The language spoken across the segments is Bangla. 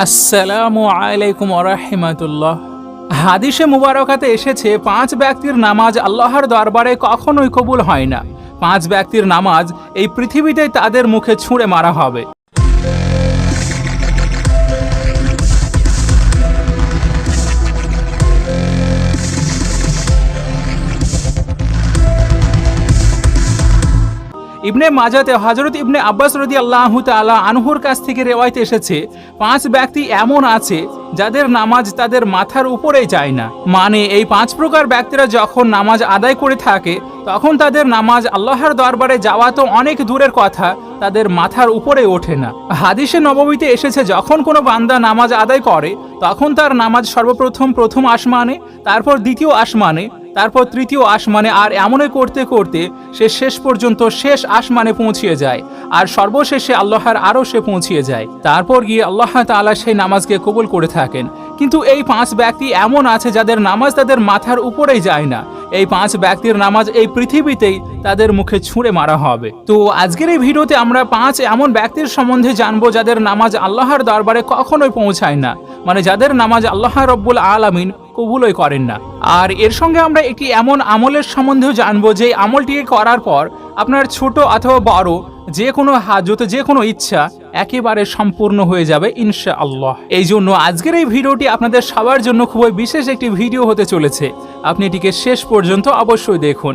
আসসালামু আলাইকুম ওয়া রাহমাতুল্লাহ। হাদিসে মুবারকাতে এসেছে 5 ব্যক্তির নামাজ আল্লাহর দরবারে কখনোই কবুল হয় না। 5 ব্যক্তির নামাজ এই পৃথিবীতে তাদের মুখে ছুঁড়ে মারা হবে। ইবনে মাজাতে হযরত ইবনে আব্বাস রাদিয়াল্লাহু তাআলা আনহুর কাছ থেকে রিওয়ায়াত এসেছে 5 ব্যক্তি এমন আছে যাদের নামাজ তাদের মাথার উপরেই যায় না। মানে এই 5 প্রকার ব্যক্তিরা যখন নামাজ আদায় করে থাকে তখন তাদের নামাজ আল্লাহর দরবারে যাওয়া তো অনেক দূরের কথা, তাদের মাথার উপরে ওঠে না। হাদিসে নববীতে এসেছে যখন কোনো বান্দা নামাজ আদায় করে তখন তার নামাজ সর্বপ্রথম প্রথম আসমানে, তারপর দ্বিতীয় আসমানে, তারপর তৃতীয় আসমানে, আর এমনই করতে করতে সে শেষ পর্যন্ত শেষ আসমানে পৌঁছিয়ে যায়, আর সর্বশেষে আল্লাহর আরশে পৌঁছিয়ে যায়। তারপর গিয়ে আল্লাহ তাআলা সেই নামাজকে কবুল করে থাকেন। কিন্তু এই 5 ব্যক্তি এমন আছে যাদের নামাজ তাদের মাথার উপরেই যায় না। এই 5 ব্যক্তির নামাজ এই পৃথিবীতেই তাদের মুখে ছুঁড়ে মারা হবে। তো আজকের এই ভিডিওতে আমরা 5 এমন ব্যক্তির সম্বন্ধে জানবো যাদের নামাজ আল্লাহর দরবারে কখনোই পৌঁছায় না, মানে যাদের নামাজ আল্লাহ রব্বুল আলামিন কবুলই করেন না। আর এর সঙ্গে আমরা একটি এমন আমলের সম্বন্ধেও জানবো যে আমলটিকে করার পর আপনার ছোট অথবা বড় যে কোনো হাজত, যে কোনো ইচ্ছা একেবারে সম্পূর্ণ হয়ে যাবে ইনশাআল্লাহ। এই জন্য আজকের এই ভিডিওটি আপনাদের সবার জন্য খুবই বিশেষ একটি ভিডিও হতে চলেছে। আপনি এটিকে শেষ পর্যন্ত অবশ্যই দেখুন।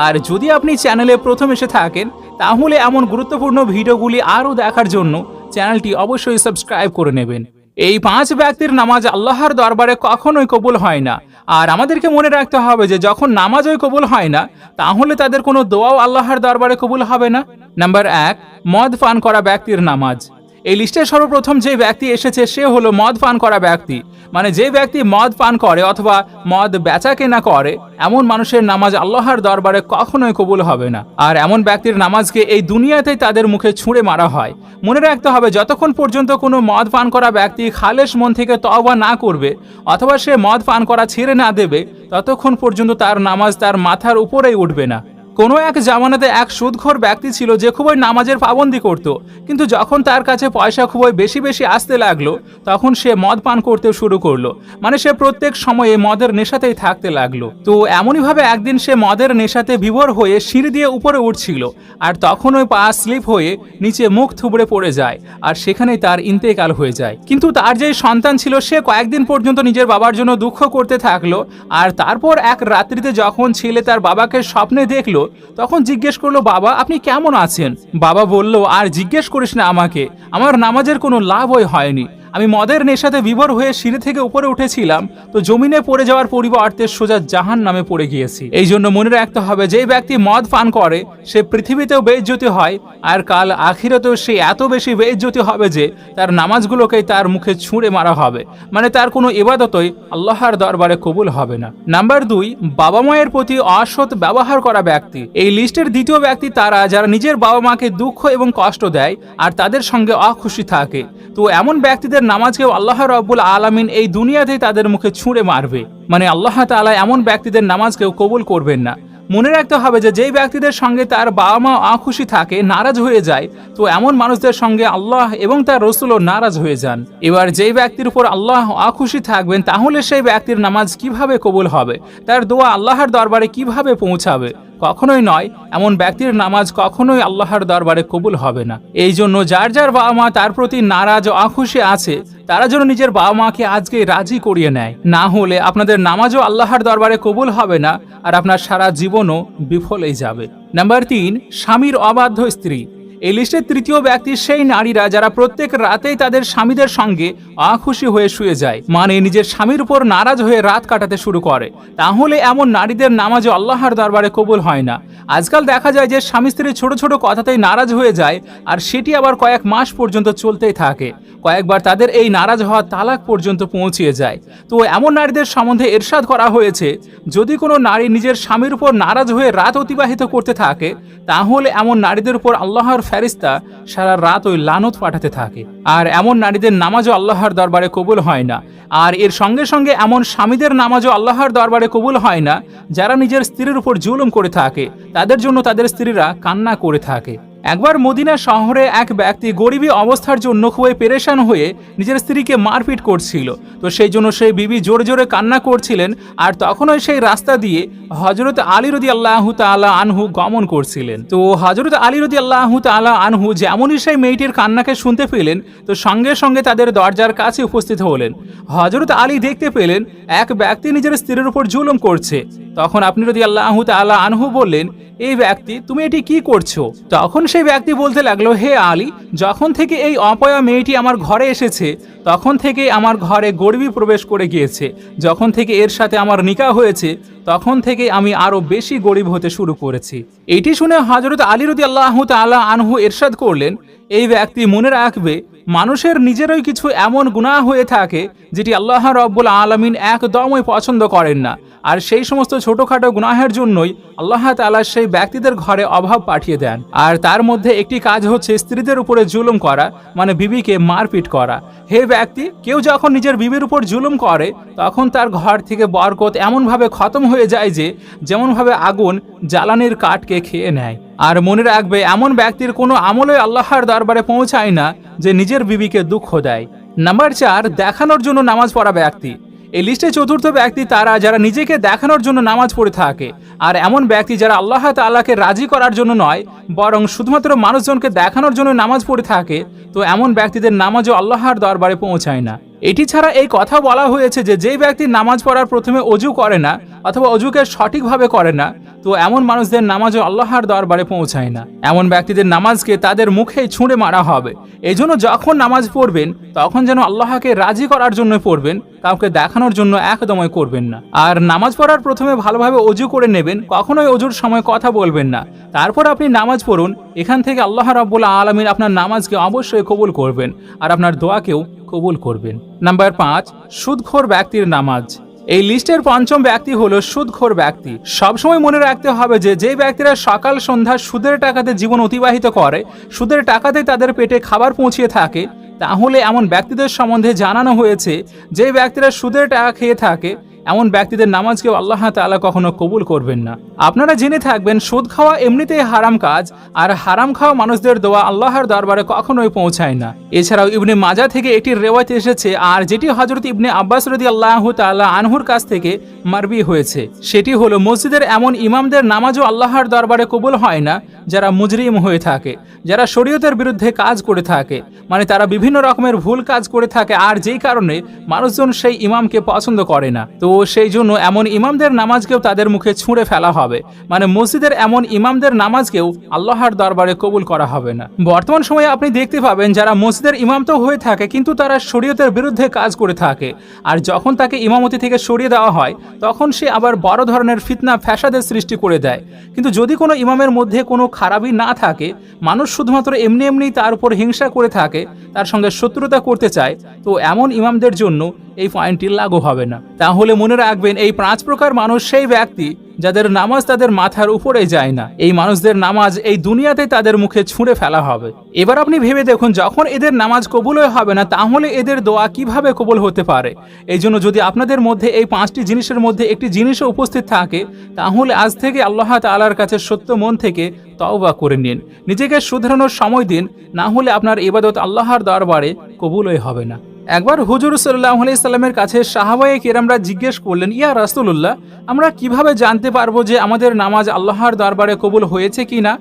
আর যদি আপনি চ্যানেলে প্রথম এসে থাকেন তাহলে এমন গুরুত্বপূর্ণ ভিডিওগুলি আরও দেখার জন্য চ্যানেলটি অবশ্যই সাবস্ক্রাইব করে নেবেন। এই 5 ব্যক্তির নামাজ আল্লাহর দরবারে কখনোই কবুল হয় না। আর আমাদেরকে মনে রাখতে হবে যে যখন নামাজই কবুল হয় না তাহলে তাদের কোনো দোয়াও আল্লাহর দরবারে কবুল হবে না। নাম্বার 1, মদ পান করা ব্যক্তির নামাজ। এই লিস্টে সর্বপ্রথম যে ব্যক্তি এসেছে সে হলো মদ পান করা ব্যক্তি। মানে যে ব্যক্তি মদ পান করে অথবা মদ বেচা কেনা করে এমন মানুষের নামাজ আল্লাহর দরবারে কখনোই কবুল হবে না। আর এমন ব্যক্তির নামাজকে এই দুনিয়াতেই তাদের মুখে ছুঁড়ে মারা হয়। মনে রাখতে হবে যতক্ষণ পর্যন্ত কোনো মদ পান করা ব্যক্তি খালেস মন থেকে তওবা না করবে অথবা সে মদ পান করা ছেড়ে না দেবে ততক্ষণ পর্যন্ত তার নামাজ তার মাথার উপরেই উঠবে না। কোনো এক জামানাতে এক সুদখোর ব্যক্তি ছিল যে খুবই নামাজের পাবন্দি করত, কিন্তু যখন তার কাছে পয়সা খুবই বেশি বেশি আসতে লাগলো তখন সে মদ পান করতে শুরু করলো। মানে সে প্রত্যেক সময়ে মদের নেশাতেই থাকতে লাগলো। তো এমনইভাবে একদিন সে মদের নেশাতে বিভোর হয়ে সিঁড়ি দিয়ে উপরে উঠছিল, আর তখন ওই পা স্লিপ হয়ে নিচে মুখ থুবড়ে পড়ে যায়, আর সেখানেই তার ইন্তেকাল হয়ে যায়। কিন্তু তার যে সন্তান ছিল সে কয়েকদিন পর্যন্ত নিজের বাবার জন্য দুঃখ করতে থাকলো। আর তারপর এক রাত্রিতে যখন ছেলে তার বাবাকে স্বপ্নে দেখলো তখন জিজ্ঞেস করলো, বাবা আপনি কেমন আছেন? বাবা বলল, আর জিজ্ঞেস করিস না আমাকে, আমার নামাজের কোনো লাভই হয়নি। আমি মদের নেশাতে বিভোর হয়ে সিঁড়ি থেকে উপরে উঠেছিলাম, তো জমিনে পড়ে যাওয়ার পরিবর্তে সোজা জাহান্নামে পড়ে গিয়েছি। এই জন্য মনে রাখতে হবে যে ব্যক্তি মদ পান করে সে পৃথিবীতেও বেইজ্জতি হয়, আর কাল আখিরাতেও সে এত বেশি বেইজ্জতি হবে যে তার নামাজগুলোকেই তার মুখে ছুঁড়ে মারা হবে। মানে তার কোনো ইবাদতই আল্লাহর দরবারে কবুল হবে না। নাম্বার 2, বাবা মায়ের প্রতি অসৎ ব্যবহার করা ব্যক্তি। এই লিস্টের দ্বিতীয় ব্যক্তি তারা যারা নিজের বাবা মাকে দুঃখ এবং কষ্ট দেয় আর তাদের সঙ্গে অখুশি থাকে। তো এমন ব্যক্তিদের নামাজকেও আল্লাহ রাব্বুল আলামিন এই দুনিয়াতেই তাদের মুখে ছুঁড়ে মারবে। মানে আল্লাহ তাআলা এমন ব্যক্তিদের নামাজকেও কবুল করবেন না। মনে রাখতে হবে যে যেই ব্যক্তিদের সঙ্গে তার বাবা মা অখুশি থাকে, নারাজ হয়ে যায়, তো এমন মানুষদের সঙ্গে আল্লাহ এবং তার রাসূলও নারাজ হয়ে যান। এবার যেই ব্যক্তির উপর আল্লাহ অখুশি থাকবেন তাহলে সেই ব্যক্তির নামাজ কিভাবে কবুল হবে, তার দোয়া আল্লাহর দরবারে কিভাবে পৌঁছাবে? কখনোই নয়, এমন ব্যক্তির নামাজ কখনোই আল্লাহর দরবারে কবুল হবে না। এই জন্য যার যার বাবা মা তার প্রতি নারাজ ও অখুশি আছে তারা যেন নিজের বাবা মাকে আজকে রাজি করিয়ে নেয়, না হলে আপনাদের নামাজও আল্লাহর দরবারে কবুল হবে না আর আপনার সারা জীবনও বিফলেই যাবে। নাম্বার 3, স্বামীর অবাধ্য স্ত্রী। এই লিস্টের তৃতীয় ব্যক্তি সেই নারীরা যারা প্রত্যেক রাতেই তাদের স্বামীদের সঙ্গে অখুশি হয়ে শুয়ে যায়, মানে নিজের স্বামীর উপর নারাজ হয়ে রাত কাটাতে শুরু করে। তাহলে এমন নারীদের নামাজও আল্লাহর দরবারে কবুল হয় না। আজকাল দেখা যায় যে স্বামী স্ত্রী ছোট ছোট কথাতেই নারাজ হয়ে যায়, আর সেটি আবার কয়েক মাস পর্যন্ত চলতেই থাকে। কয়েকবার তাদের এই নারাজ হওয়া তালাক পর্যন্ত পৌঁছিয়ে যায়। তো এমন নারীদের সম্বন্ধে ইরশাদ করা হয়েছে, যদি কোনো নারী নিজের স্বামীর উপর নারাজ হয়ে রাত অতিবাহিত করতে থাকে তাহলে এমন নারীদের উপর আল্লাহর ফেরেশতা সারা রাত ওই লানত পাঠাতে থাকে। আর এমন নারীদের নামাজও আল্লাহর দরবারে কবুল হয় না। আর এর সঙ্গে সঙ্গে এমন স্বামীদের নামাজও আল্লাহর দরবারে কবুল হয় না যারা নিজের স্ত্রীর উপর জুলুম করে থাকে, তাদের জন্য তাদের স্ত্রীরা কান্না করে থাকে। একবার মদিনা শহরে এক ব্যক্তি গরিবী অবস্থার জন্য খুবই পেরেশান হয়ে নিজের স্ত্রীকে মারপিট করছিল। তো সেই জন্য সেই বিবি জোরে জোরে কান্না করছিলেন, আর তখনই সেই রাস্তা দিয়ে হযরত আলী রাদিয়াল্লাহু তাআলা আনহু গমন করছিলেন। তো হযরত আলী রাদিয়াল্লাহু তাআলা আনহু যেমনই সেই মেয়েটির কান্নাকে শুনতে পেলেন, তো সঙ্গে সঙ্গে তাদের দরজার কাছে উপস্থিত হলেন। হযরত আলী দেখতে পেলেন এক ব্যক্তি নিজের স্ত্রীর উপর জুলুম করছে। তখন আপনি রাদিয়াল্লাহু তাআলা আনহু বললেন, এই ব্যক্তি, তুমি এটি কি করছো? তখন সেই ব্যক্তি বলতে লাগলো, হে আলী, যখন থেকে এই অপয়া মেয়েটি আমার ঘরে এসেছে তখন থেকে আমার ঘরে গরিবী প্রবেশ করে গিয়েছে। যখন থেকে এর সাথে আমার নিকাহ হয়েছে তখন থেকে আমি আরো বেশি গরিব হতে শুরু করেছি। এটি শুনে হযরত আলী রাদিয়াল্লাহু তাআলা আনহু ইরশাদ করলেন, এই ব্যক্তি মনে রাখবে, মানুষের নিজেরই কিছু এমন গুনাহ হয়ে থাকে যেটি আল্লাহ রাব্বুল আলামিন একদমই পছন্দ করেন না, আর সেই সমস্ত ছোটখাটো গুনাহের জন্যই আল্লাহ তাআলা সেই ব্যক্তিদের ঘরে অভাব পাঠিয়ে দেন। আর তার মধ্যে একটি কাজ হচ্ছে স্ত্রীদের উপরে জুলুম করা, মানে বিবিকে মারপিট করা। হে ব্যক্তি, কেউ যখন নিজের বিবির উপর জুলুম করে তখন তার ঘর থেকে বরকত এমনভাবে খতম হয়ে যায় যে যেমনভাবে আগুন জ্বালানির কাঠকে খেয়ে নেয়। আর মনে রাখবে, এমন ব্যক্তির কোনো আমলে আল্লাহর দরবারে পৌঁছায় না যে নিজের বিবিকে দুঃখ দেয়। নাম্বার 4, দেখানোর জন্য নামাজ পড়া ব্যক্তি। এই লিস্টে চতুর্থ ব্যক্তি তারা যারা নিজেকে দেখানোর জন্য নামাজ পড়ে থাকে, আর এমন ব্যক্তি যারা আল্লাহ তাআলাকে রাজি করার জন্য নয় বরং শুধুমাত্র মানুষজনকে দেখানোর জন্য নামাজ পড়ে থাকে, তো এমন ব্যক্তিদের নামাজও আল্লাহর দরবারে পৌঁছায় না। এটি ছাড়া এই কথা বলা হয়েছে যে যেই ব্যক্তি নামাজ পড়ার প্রথমে অজু করে না অথবা অজুকে সঠিকভাবে করে না, তো এমন মানুষদের নামাজও আল্লাহর দরবারে পৌঁছায় না। এমন ব্যক্তিদের নামাজকে তাদের মুখেই ছুঁড়ে মারা হবে। এই জন্য যখন নামাজ পড়বেন তখন যেন আল্লাহকে রাজি করার জন্য পড়বেন, কাউকে দেখানোর জন্য একদমই করবেন না। আর নামাজ পড়ার প্রথমে ভালোভাবে অজু করে নেবেন, কখনোই অজুর সময় কথা বলবেন না। তারপর আপনি নামাজ পড়ুন। এখান থেকে আল্লাহ রাব্বুল আলামিন আপনার নামাজকে অবশ্যই কবুল করবেন, আর আপনার দোয়াকেও কবুল করবেন। নাম্বার 5, সুদখোর ব্যক্তির নামাজ। এই লিস্টের পঞ্চম ব্যক্তি হলো সুদখোর ব্যক্তি। সবসময় মনে রাখতে হবে যে যে ব্যক্তিরা সকাল সন্ধ্যা সুদের টাকাতে জীবন অতিবাহিত করে, সুদের টাকাতে তাদের পেটে খাবার পৌঁছিয়ে থাকে, তাহলে এমন ব্যক্তিদের সম্বন্ধে জানানো হয়েছে যে ব্যক্তিরা সুদের টাকা খেয়ে থাকে এমন ব্যক্তিদের নামাজকেও আল্লাহ তাআলা কখনো কবুল করবেন না। আপনারা জেনে থাকবেন, সুদ খাওয়া এমনিতেই হারাম কাজ, আর হারাম খাওয়া মানুষদের দোয়া আল্লাহর দরবারে কখনোই পৌঁছায় না। এছাড়াও ইবনে মাজাহ থেকে একটি রিওয়ায়াত এসেছে, আর যেটি হযরত ইবনে আব্বাস রাদিয়াল্লাহু তাআলা আনহুর কাছ থেকে মারবি হয়েছে, সেটি হলো মসজিদের এমন ইমামদের নামাজও আল্লাহর দরবারে কবুল হয় না যারা মুজরিম হয়ে থাকে, যারা শরীয়তের বিরুদ্ধে কাজ করে থাকে, মানে তারা বিভিন্ন রকমের ভুল কাজ করে থাকে, আর যেই কারণে মানুষজন সেই ইমামকে পছন্দ করে না। তো সেই জন্য এমন ইমামদের নামাজকেও তাদের মুখে ছুঁড়ে ফেলা হবে, মানে মসজিদের এমন ইমামদের নামাজকেও আল্লাহর দরবারে কবুল করা হবে না। বর্তমান সময়ে আপনি দেখতে পাবেন যারা মসজিদের ইমাম তো হয়ে থাকে কিন্তু তারা শরীয়তের বিরুদ্ধে কাজ করে থাকে, আর যখন তাকে ইমামতি থেকে সরিয়ে দেওয়া হয় তখন সে আবার বড় ধরনের ফিতনা ফ্যাসাদের সৃষ্টি করে দেয়। কিন্তু যদি কোনো ইমামের মধ্যে কোনো খারাপই না থাকে, মানুষ শুধুমাত্র এমনি এমনি তার উপর হিংসা করে থাকে, তার সঙ্গে শত্রুতা করতে চায়, তো এমন ইমামদের জন্য এই পয়েন্টটি লাগু হবে না। তাহলে মনে রাখবেন, এই 5 প্রকার মানুষ সেই ব্যক্তি যাদের নামাজ তাদের মাথার উপরে যায় না। এই মানুষদের নামাজ এই দুনিয়াতে তাদের মুখে ছুঁড়ে ফেলা হবে। এবার আপনি ভেবে দেখুন, যখন এদের নামাজ কবুলই হবে না তাহলে এদের দোয়া কিভাবে কবুল হতে পারে? এই জন্য যদি আপনাদের মধ্যে এই 5টি জিনিসের মধ্যে একটি জিনিসও উপস্থিত থাকে, তাহলে আজ থেকে আল্লাহ তাআলার কাছে সত্য মন থেকে তওবা করে নিন, নিজেকে শুধরানোর সময় দিন, না হলে আপনার ইবাদত আল্লাহর দরবারে কবুলই হবে না। একবার হুজুর সাল্লাল্লাহু আলাইহি সাল্লামের কাছে সাহাবায়ে কেরামরা জিজ্ঞেস করলেন, ইয়া রাসূলুল্লাহ, আমরা কিভাবে জানতে পারবো যে আমাদের নামাজ আল্লাহর দরবারে কবুল হয়েছে কিনা?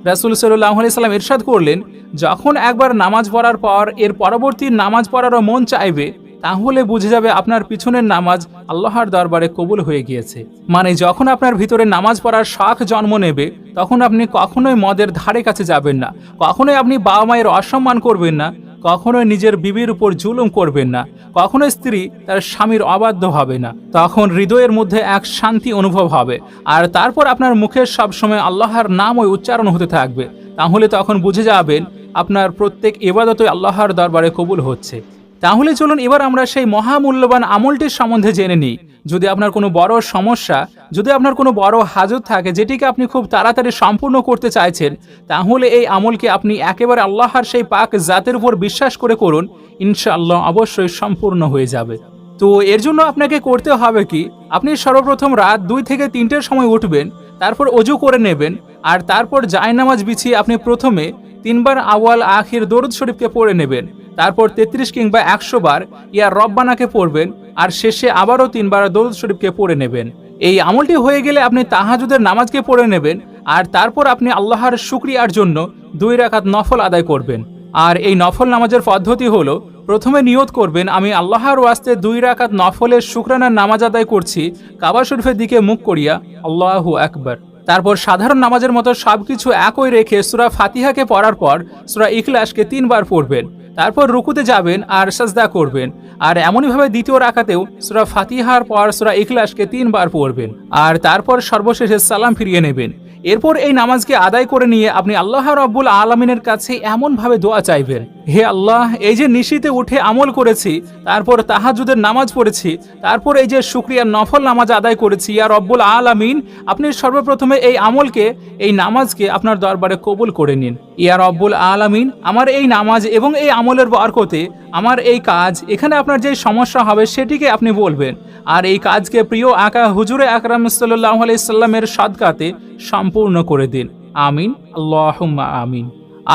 রাসূল সাল্লাল্লাহু আলাইহি সাল্লাম ইরশাদ করলেন, যখন একবার নামাজ পড়ার পর এর পরবর্তী নামাজ পড়ারও মন চাইবে, তাহলে বুঝে যাবে আপনার পিছনের নামাজ আল্লাহর দরবারে কবুল হয়ে গিয়েছে। মানে যখন আপনার ভিতরে নামাজ পড়ার শখ জন্ম নেবে, তখন আপনি কখনোই মদের ধারে কাছে যাবেন না, কখনোই আপনি বাবা মায়ের অসম্মান করবেন না, কখনোই নিজের বিবির উপর জুলুম করবেন না, কখনোই স্ত্রী তার স্বামীর অবাধ্য হবে না। তখন হৃদয়ের মধ্যে এক শান্তি অনুভব হবে, আর তারপর আপনার মুখের সবসময় আল্লাহর নামই উচ্চারণ হতে থাকবে। তাহলে তখন বুঝে যাবেন আপনার প্রত্যেক ইবাদতই আল্লাহর দরবারে কবুল হচ্ছে। তাহলে চলুন এবার আমরা সেই মহামূল্যবান আমলটির সম্বন্ধে জেনে নিই। যদি আপনার কোনো বড় সমস্যা, যদি আপনার কোনো বড় হাজত থাকে যেটিকে আপনি খুব তাড়াতাড়ি সম্পূর্ণ করতে চাইছেন, তাহলে এই আমলকে আপনি একেবারে আল্লাহর সেই পাক জাতের উপর বিশ্বাস করে করুন, ইনশাআল্লাহ অবশ্যই সম্পূর্ণ হয়ে যাবে। তো এর জন্য আপনাকে করতে হবে কি, আপনি সর্বপ্রথম রাত 2 থেকে 3টের সময় উঠবেন, তারপর অজু করে নেবেন, আর তারপর জায়নামাজ বিছিয়ে আপনি প্রথমে 3 বার আওয়াল আখির দরুদ শরীফকে পড়ে নেবেন, তারপর 33 কিংবা 100 বার ইয়া রব্বানাকে পড়বেন, আর শেষে আবারও 3 বার দরুদ শরীফকে পড়ে নেবেন। এই আমলটি হয়ে গেলে আপনি তাহাজ্জুদের নামাজকে পড়ে নেবেন, আর তারপর আপনি আল্লাহর শুকরিয়ার জন্য 2 রাকাত নফল আদায় করবেন। আর এই নফল নামাজের পদ্ধতি হলো, প্রথমে নিয়ত করবেন আমি আল্লাহর ওয়াস্তে 2 রাকাত নফলের শুকরানার নামাজ আদায় করছি কাবা শরীফের দিকে মুখ করিয়া, আল্লাহু আকবার। তারপর সাধারণ নামাজের মতো সবকিছু একই রেখে সূরা ফাতিহাকে পড়ার পর সূরা ইখলাসকে 3 বার পড়বেন, তারপর রুকুতে যাবেন আর সাজদা করবেন। আর এমনইভাবে দ্বিতীয় রাকাতেও সূরা ফাতিহার পর সূরা ইখলাসকে 3 বার পড়বেন, আর তারপর সর্বশেষে সালাম ফিরিয়ে নেবেন। এরপর এই নামাজকে আদায় করে নিয়ে আপনি আল্লাহ রাব্বুল আলামিনের কাছে এমনভাবে দোয়া চাইবেন, হে আল্লাহ, এই যে নিশিতে উঠে আমল করেছি, তারপর তাহাজ্জুদের নামাজ পড়েছি, তারপর এই যে শুকরিয়ার নফল নামাজ আদায় করেছি, ইয়া রব্বুল আলামিন, আপনি সর্বপ্রথমে এই আমলকে, এই নামাজকে আপনার দরবারে কবুল করে নিন। ইয়া রব্বুল আলামিন, আমার এই নামাজ এবং এই আমলের বরকতে আমার এই কাজ, এখানে আপনার যে সমস্যা হবে সেটিকে আপনি বলবেন, আর এই কাজকে প্রিয় আকা হুজুরে আকরাম সাল্লাল্লাহু আলাইহি সাল্লামের সাদকাতে সম্পূর্ণ করে দিন। আমিন, আল্লাহুম্মা আমিন।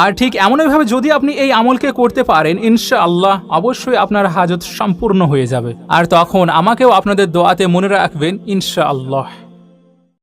আর ঠিক এমনইভাবে যদি আপনি এই আমলকে করতে পারেন, ইনশাআল্লাহ অবশ্যই আপনার হাজত সম্পূর্ণ হয়ে যাবে। আর তখন আমাকেও আপনাদের দোয়াতে মনে রাখবেন, ইনশাআল্লাহ।